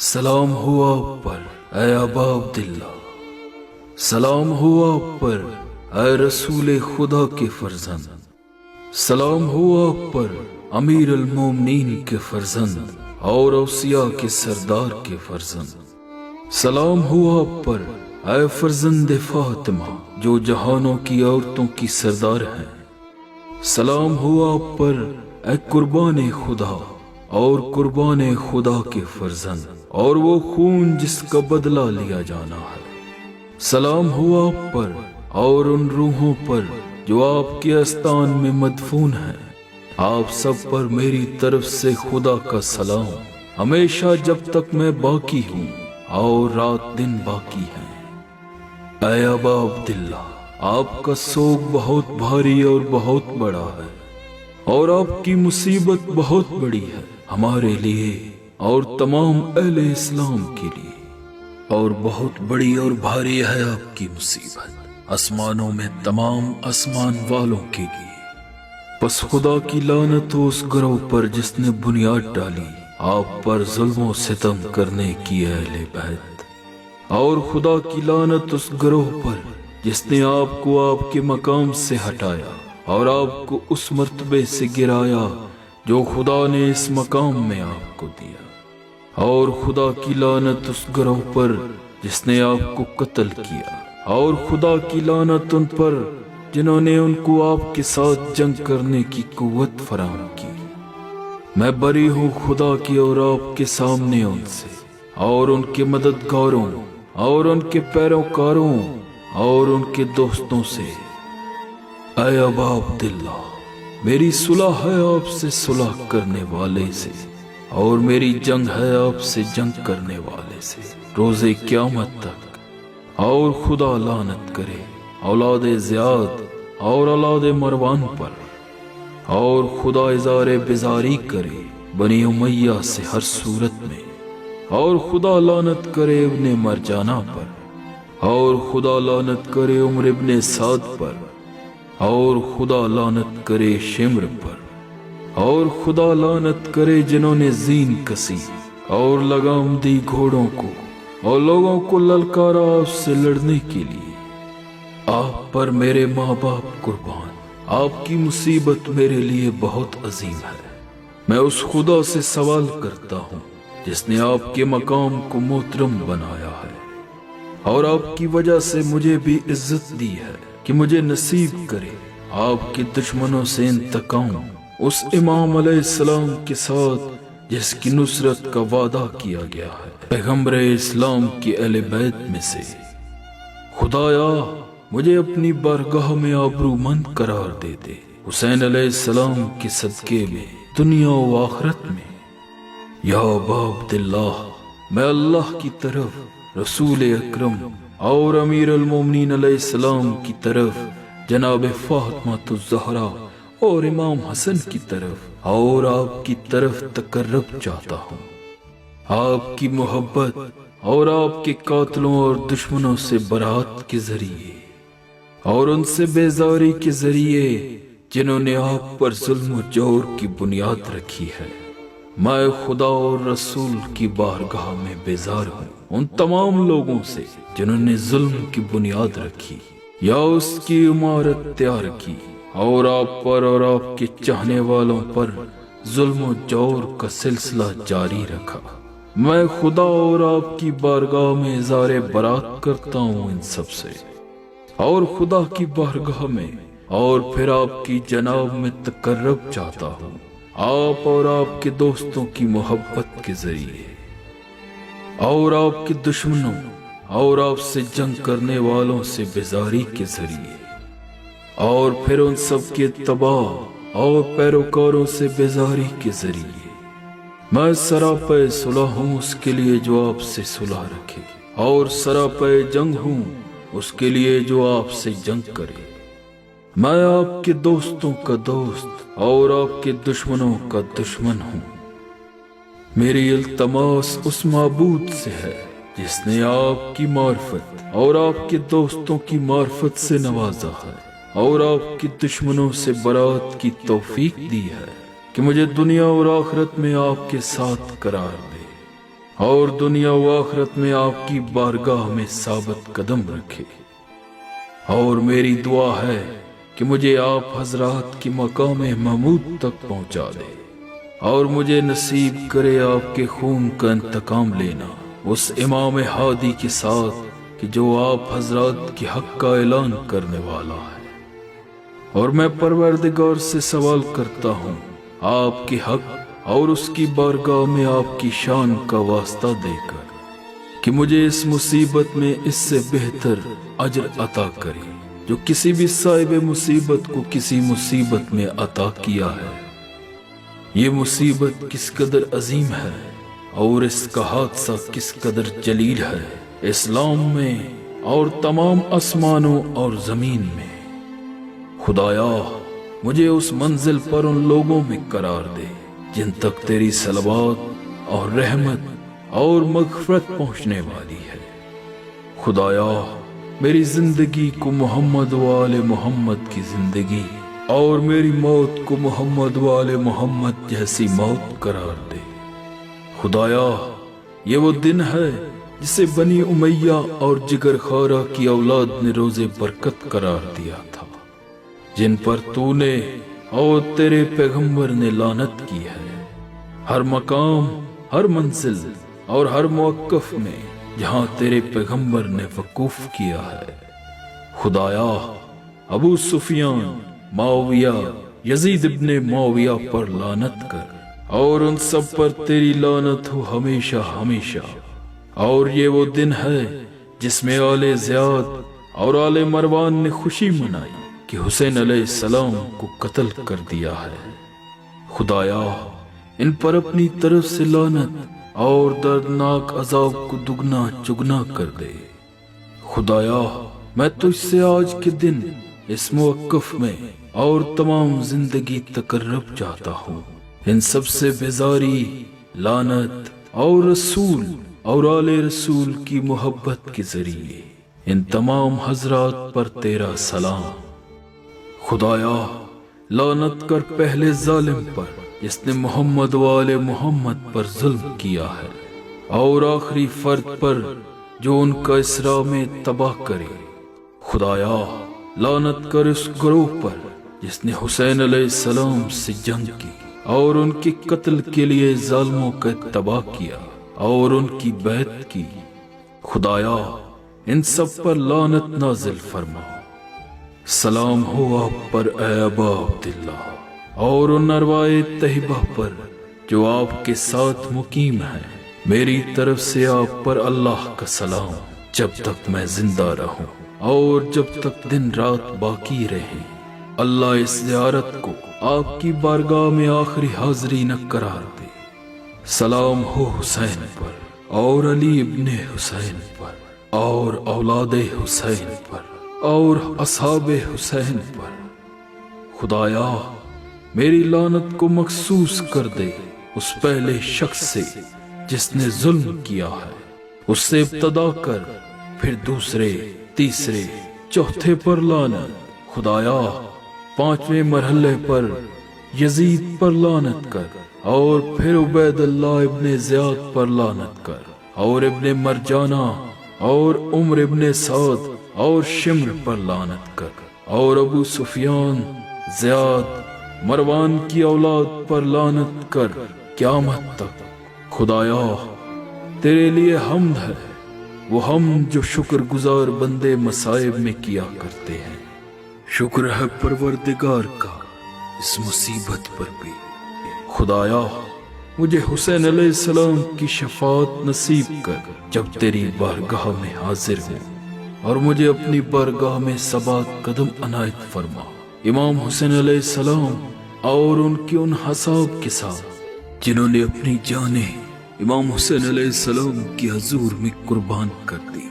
سلام ہو آپ پر اے ابا عبداللہ، سلام ہو آپ پر اے رسول خدا کے فرزند، سلام ہو آپ پر امیر المومنین کے فرزند اور اوصیاء کے سردار کے فرزند، سلام ہو آپ پر اے فرزند فاطمہ جو جہانوں کی عورتوں کی سردار ہیں، سلام ہو آپ پر اے قربان خدا اور قربان خدا کے فرزند اور وہ خون جس کا بدلہ لیا جانا ہے، سلام ہو آپ پر اور ان روحوں پر جو آپ کے استان میں مدفون ہیں، آپ سب پر میری طرف سے خدا کا سلام ہمیشہ جب تک میں باقی ہوں اور رات دن باقی ہے۔ اے ابا عبداللہ، آپ کا سوگ بہت بھاری اور بہت بڑا ہے اور آپ کی مصیبت بہت بڑی ہے ہمارے لیے اور تمام اہل اسلام کے لیے، اور بہت بڑی اور بھاری ہے آپ کی مصیبت آسمانوں میں تمام آسمان والوں کے لیے۔ پس خدا کی لعنت ہو اس گروہ پر جس نے بنیاد ڈالی آپ پر ظلم و ستم کرنے کی اہل بیت، اور خدا کی لعنت اس گروہ پر جس نے آپ کو آپ کے مقام سے ہٹایا اور آپ کو اس مرتبے سے گرایا جو خدا نے اس مقام میں آپ کو دیا، اور خدا کی لعنت اس گروہ پر جس نے آپ کو قتل کیا، اور خدا کی لعنت ان پر جنہوں نے ان کو آپ کے ساتھ جنگ کرنے کی قوت فراہم کی۔ میں بری ہوں خدا کی اور آپ کے سامنے ان سے اور ان کے مددگاروں اور ان کے پیروکاروں اور ان کے دوستوں سے۔ اے ابا عبداللہ، میری صلح ہے آپ سے صلح کرنے والے سے، اور میری جنگ ہے آپ سے جنگ کرنے والے سے روز قیامت تک، اور خدا لعنت کرے اولاد زیاد اور اولاد مروان پر، اور خدا اظہار بیزاری کرے بنی امیہ سے ہر صورت میں، اور خدا لعنت کرے ابن مرجانہ پر، اور خدا لعنت کرے عمر ابن سعد پر، اور خدا لعنت کرے شمر پر، اور خدا لعنت کرے جنہوں نے زین کسی اور لگام دی گھوڑوں کو اور لوگوں کو للکارا آپ سے لڑنے کے لیے۔ آپ پر میرے ماں باپ قربان، آپ کی مصیبت میرے لیے بہت عظیم ہے۔ میں اس خدا سے سوال کرتا ہوں جس نے آپ کے مقام کو محترم بنایا ہے اور آپ کی وجہ سے مجھے بھی عزت دی ہے، کہ مجھے نصیب کرے آپ کے دشمنوں سے انتقام اس امام علیہ السلام کے ساتھ جس کی نصرت کا وعدہ کیا گیا ہے پیغمبر اسلام کی اہل بیت میں سے۔ خدایا مجھے اپنی بارگاہ میں آبرو مند قرار دے دے حسین علیہ السلام کے صدقے میں دنیا و آخرت میں۔ یا ابا عبداللہ، میں اللہ کی طرف، رسول اکرم اور امیر المومنین علیہ السلام کی طرف، جناب فاطمہ الزہرا اور امام حسن کی طرف اور آپ کی طرف تقرب چاہتا ہوں، آپ کی محبت اور آپ کے قاتلوں اور دشمنوں سے برات کے ذریعے اور ان سے بیزاری کے ذریعے جنہوں نے آپ پر ظلم و جور کی بنیاد رکھی ہے۔ میں خدا اور رسول کی بارگاہ میں بیزار ہوں ان تمام لوگوں سے جنہوں نے ظلم کی بنیاد رکھی یا اس کی عمارت تیار کی اور آپ پر اور آپ کے چاہنے والوں پر ظلم و جور کا سلسلہ جاری رکھا۔ میں خدا اور آپ کی بارگاہ میں اظہار برات کرتا ہوں ان سب سے، اور خدا کی بارگاہ میں اور پھر آپ کی جناب میں تقرب چاہتا ہوں آپ اور آپ کے دوستوں کی محبت کے ذریعے، اور آپ کے دشمنوں اور آپ سے جنگ کرنے والوں سے بیزاری کے ذریعے، اور پھر ان سب کے تباہ اور پیروکاروں سے بیزاری کے ذریعے۔ میں سراپے صلح ہوں اس کے لیے جو آپ سے صلح رکھے، اور سراپے جنگ ہوں اس کے لیے جو آپ سے جنگ کرے۔ میں آپ کے دوستوں کا دوست اور آپ کے دشمنوں کا دشمن ہوں۔ میری التماس اس معبود سے ہے جس نے آپ کی معرفت اور آپ کے دوستوں کی معرفت سے نوازا ہے اور آپ کے دشمنوں سے برات کی توفیق دی ہے، کہ مجھے دنیا اور آخرت میں آپ کے ساتھ قرار دے اور دنیا و آخرت میں آپ کی بارگاہ میں ثابت قدم رکھے۔ اور میری دعا ہے کہ مجھے آپ حضرات کی مقام محمود تک پہنچا دے، اور مجھے نصیب کرے آپ کے خون کا انتقام لینا اس امام ہادی کے ساتھ کہ جو آپ حضرات کی حق کا اعلان کرنے والا ہے۔ اور میں پروردگار سے سوال کرتا ہوں آپ کے حق اور اس کی بارگاہ میں آپ کی شان کا واسطہ دے کر کہ مجھے اس مصیبت میں اس سے بہتر اجر عطا کرے جو کسی بھی صاحب مصیبت کو کسی مصیبت میں عطا کیا ہے۔ یہ مصیبت کس قدر عظیم ہے اور اس کا حادثہ کس قدر جلیل ہے اسلام میں اور تمام آسمانوں اور زمین میں۔ خدایا مجھے اس منزل پر ان لوگوں میں قرار دے جن تک تیری صلوات اور رحمت اور مغفرت پہنچنے والی ہے۔ خدایا میری زندگی کو محمد و آل محمد کی زندگی اور میری موت کو محمد و آل محمد جیسی موت قرار دے۔ خدایا یہ وہ دن ہے جسے بنی امیہ اور جگر خارہ کی اولاد نے روز برکت قرار دیا تھا، جن پر تو نے اور تیرے پیغمبر نے لعنت کی ہے۔ ہر مقام، ہر منزل اور ہر موقف میں جہاں تیرے پیغمبر نے وقوف کیا ہے، خدایا ابو سفیان، معاویہ، یزید ابن معاویہ پر لعنت کر اور ان سب پر تیری لعنت ہو ہمیشہ ہمیشہ۔ اور یہ وہ دن ہے جس میں آل زیاد اور آل مروان نے خوشی منائی کہ حسین علیہ السلام کو قتل کر دیا ہے۔ خدایا ان پر اپنی طرف سے لعنت اور دردناک عذاب کو دگنا چگنا کر دے۔ خدایا میں تجھ سے آج کے دن اس موقف میں اور تمام زندگی تقرب چاہتا ہوں۔ ان سب سے بیزاری، لعنت اور رسول اور آل رسول کی محبت کے ذریعے ان تمام حضرات پر تیرا سلام۔ خدایا لعنت کر پہلے ظالم پر جس نے محمد و آل محمد پر ظلم کیا ہے، اور آخری فرد پر جو ان کا اسراء میں تباہ کرے۔ خدایا لعنت کر اس گروہ پر جس نے حسین علیہ السلام سے جنگ کی اور ان کے قتل کے لیے ظالموں کا اتباع کیا اور ان کی بیعت کی۔ خدایا ان سب پر لعنت نازل فرما۔ سلام ہو آپ پر اے ابا عبداللہ، اور ان ارواح طیبہ پر جو آپ کے ساتھ مقیم ہیں۔ میری طرف سے آپ پر اللہ کا سلام جب تک میں زندہ رہوں اور جب تک دن رات باقی رہے۔ اللہ اس زیارت کو آپ کی بارگاہ میں آخری حاضری نہ قرار دے۔ سلام ہو حسین پر اور علی ابن حسین پر اور اولاد حسین پر اور اصحاب حسین پر۔ خدایا میری لعنت کو مخصوص کر دے اس پہلے شخص سے جس نے ظلم کیا ہے، اس سے ابتدا کر پھر دوسرے، تیسرے، چوتھے پر لعنت۔ خدایا پانچویں مرحلے پر یزید پر لعنت کر اور پھر عبید اللہ ابن زیاد پر لعنت کر اور ابن مرجانہ اور عمر ابن سعد اور شمر پر لعنت کر اور ابو سفیان، زیاد، مروان کی اولاد پر لعنت کر قیامت تک۔ خدایا تیرے لیے حمد ہے، وہ حمد جو شکر گزار بندے مصائب میں کیا کرتے ہیں۔ شکر ہے پروردگار کا اس مصیبت پر بھی۔ خدایا مجھے حسین علیہ السلام کی شفاعت نصیب کر جب تیری بارگاہ میں حاضر ہوں، اور مجھے اپنی بارگاہ میں ثبات قدم عنایت فرما۔ امام حسین علیہ السلام اور ان کے ان حساب کے ساتھ جنہوں نے اپنی جانیں امام حسین علیہ السلام کی حضور میں قربان کر دی۔